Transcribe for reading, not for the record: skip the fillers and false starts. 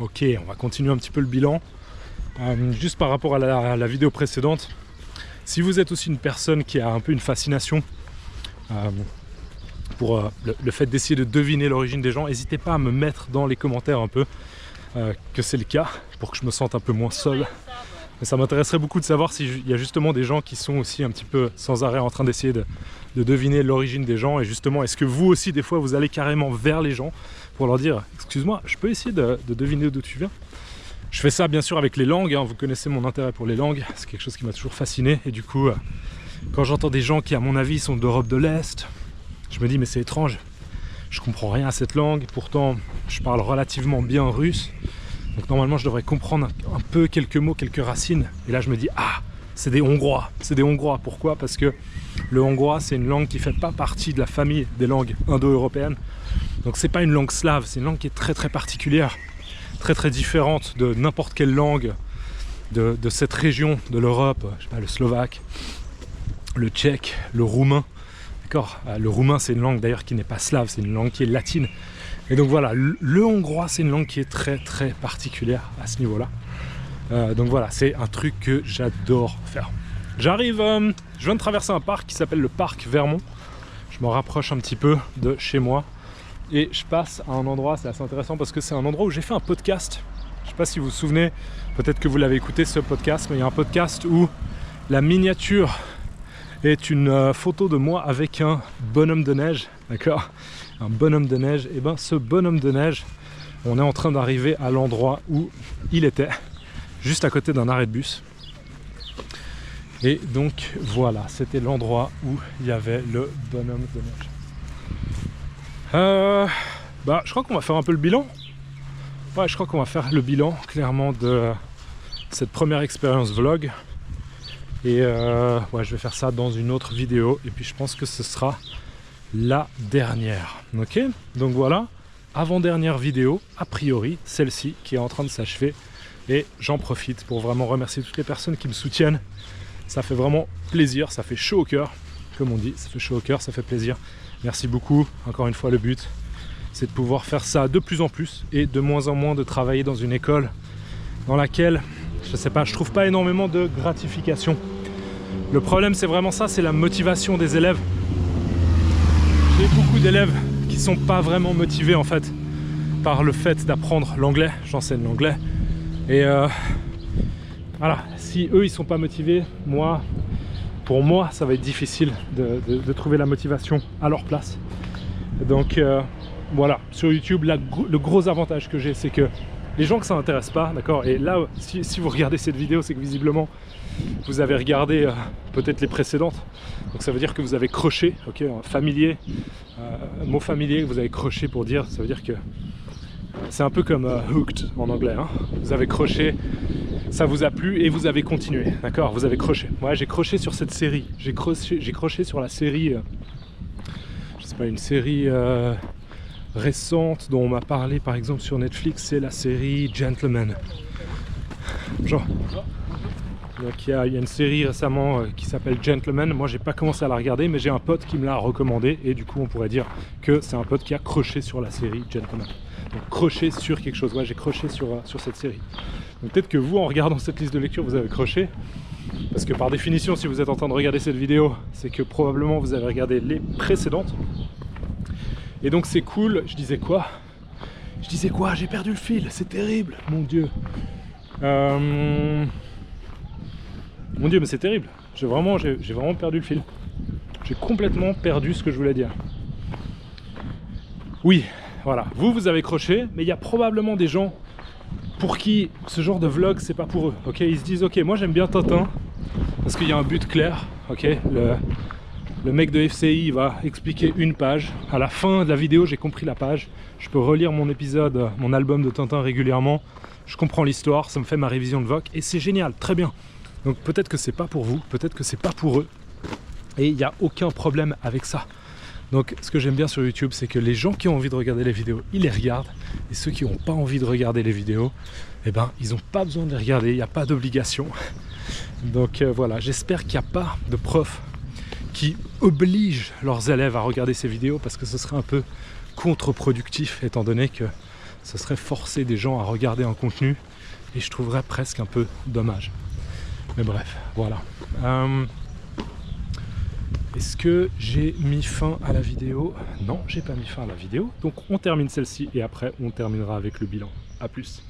Ok, on va continuer un petit peu le bilan. Juste par rapport à la vidéo précédente, si vous êtes aussi une personne qui a un peu une fascination pour le fait d'essayer de deviner l'origine des gens, n'hésitez pas à me mettre dans les commentaires un peu que c'est le cas, pour que je me sente un peu moins seul. Mais ça m'intéresserait beaucoup de savoir s'il y a justement des gens qui sont aussi un petit peu sans arrêt en train d'essayer de deviner l'origine des gens. Et justement, est-ce que vous aussi, des fois, vous allez carrément vers les gens pour leur dire « Excuse-moi, je peux essayer de deviner d'où tu viens ?» Je fais ça bien sûr avec les langues, hein. Vous connaissez mon intérêt pour les langues, c'est quelque chose qui m'a toujours fasciné. Et du coup, quand j'entends des gens qui, à mon avis, sont d'Europe de l'Est, je me dis « Mais c'est étrange, je comprends rien à cette langue, pourtant je parle relativement bien russe. » Donc normalement je devrais comprendre un peu quelques mots, quelques racines. Et là je me dis, ah, c'est des Hongrois. C'est des Hongrois. Pourquoi? Parce que le hongrois c'est une langue qui ne fait pas partie de la famille des langues indo-européennes. Donc c'est pas une langue slave, c'est une langue qui est très très particulière, très très différente de n'importe quelle langue de cette région de l'Europe. Je sais pas, le slovaque, le tchèque, le roumain. D'accord? Le roumain c'est une langue d'ailleurs qui n'est pas slave, c'est une langue qui est latine. Et donc voilà, le hongrois c'est une langue qui est très très particulière à ce niveau-là. Donc voilà, c'est un truc que j'adore faire. J'arrive, je viens de traverser un parc qui s'appelle le parc Vermont. Je me rapproche un petit peu de chez moi et je passe à un endroit, c'est assez intéressant parce que c'est un endroit où j'ai fait un podcast. Je ne sais pas si vous vous souvenez, peut-être que vous l'avez écouté ce podcast, mais il y a un podcast où la miniature est une photo de moi avec un bonhomme de neige, d'accord? Un bonhomme de neige, et bien ce bonhomme de neige, on est en train d'arriver à l'endroit où il était, juste à côté d'un arrêt de bus. Et donc voilà, c'était l'endroit où il y avait le bonhomme de neige. Je crois qu'on va faire un peu le bilan. Ouais, je crois qu'on va faire le bilan clairement de cette première expérience vlog. Et ouais, je vais faire ça dans une autre vidéo, et puis je pense que ce sera la dernière. Ok, donc voilà, avant-dernière vidéo, a priori, celle-ci qui est en train de s'achever. Et j'en profite pour vraiment remercier toutes les personnes qui me soutiennent. Ça fait vraiment plaisir, ça fait chaud au cœur, comme on dit, ça fait chaud au cœur, ça fait plaisir. Merci beaucoup, encore une fois le but, c'est de pouvoir faire ça de plus en plus et de moins en moins de travailler dans une école dans laquelle, je sais pas, je trouve pas énormément de gratification. Le problème c'est vraiment ça, c'est la motivation des élèves. J'ai beaucoup d'élèves qui sont pas vraiment motivés en fait par le fait d'apprendre l'anglais. J'enseigne l'anglais et voilà, si eux ils sont pas motivés, pour moi ça va être difficile de trouver la motivation à leur place. Donc voilà, sur YouTube le gros avantage que j'ai, c'est que les gens que ça n'intéresse pas, d'accord, et là si vous regardez cette vidéo, c'est que visiblement vous avez regardé peut-être les précédentes, donc ça veut dire que vous avez croché, ok, familier, mot familier que vous avez croché pour dire, ça veut dire que c'est un peu comme hooked en anglais, hein. Vous avez croché, ça vous a plu et vous avez continué, d'accord, vous avez croché. Ouais, j'ai croché sur cette série, j'ai croché sur la série, je sais pas, une série récente dont on m'a parlé par exemple sur Netflix, c'est la série Gentleman. Genre, donc il y a une série récemment qui s'appelle Gentleman. Moi j'ai pas commencé à la regarder, mais j'ai un pote qui me l'a recommandé et du coup on pourrait dire que c'est un pote qui a croché sur la série Gentleman. Donc croché sur quelque chose, ouais, j'ai croché sur cette série. Donc peut-être que vous, en regardant cette liste de lecture, vous avez croché, parce que par définition, si vous êtes en train de regarder cette vidéo, c'est que probablement vous avez regardé les précédentes. Et donc c'est cool. Je disais quoi? J'ai perdu le fil, c'est terrible, mon Dieu. Mon Dieu, mais c'est terrible. J'ai vraiment perdu le fil. J'ai complètement perdu ce que je voulais dire. Oui, voilà. Vous avez croché, mais il y a probablement des gens pour qui ce genre de vlog, c'est pas pour eux. Ok, ils se disent, ok, moi j'aime bien Tintin parce qu'il y a un but clair. Ok, le mec de FCI il va expliquer une page. À la fin de la vidéo, j'ai compris la page. Je peux relire mon épisode, mon album de Tintin régulièrement. Je comprends l'histoire, ça me fait ma révision de VOC et c'est génial, très bien. Donc peut-être que c'est pas pour vous, peut-être que c'est pas pour eux. Et il n'y a aucun problème avec ça. Donc ce que j'aime bien sur YouTube, c'est que les gens qui ont envie de regarder les vidéos, ils les regardent. Et ceux qui n'ont pas envie de regarder les vidéos, eh ben, ils n'ont pas besoin de les regarder, il n'y a pas d'obligation. Donc voilà, j'espère qu'il n'y a pas de profs qui obligent leurs élèves à regarder ces vidéos, parce que ce serait un peu contre-productif, étant donné que ce serait forcer des gens à regarder un contenu et je trouverais presque un peu dommage. Mais bref, voilà. Est-ce que j'ai mis fin à la vidéo? Non, j'ai pas mis fin à la vidéo. Donc on termine celle-ci et après on terminera avec le bilan. A plus.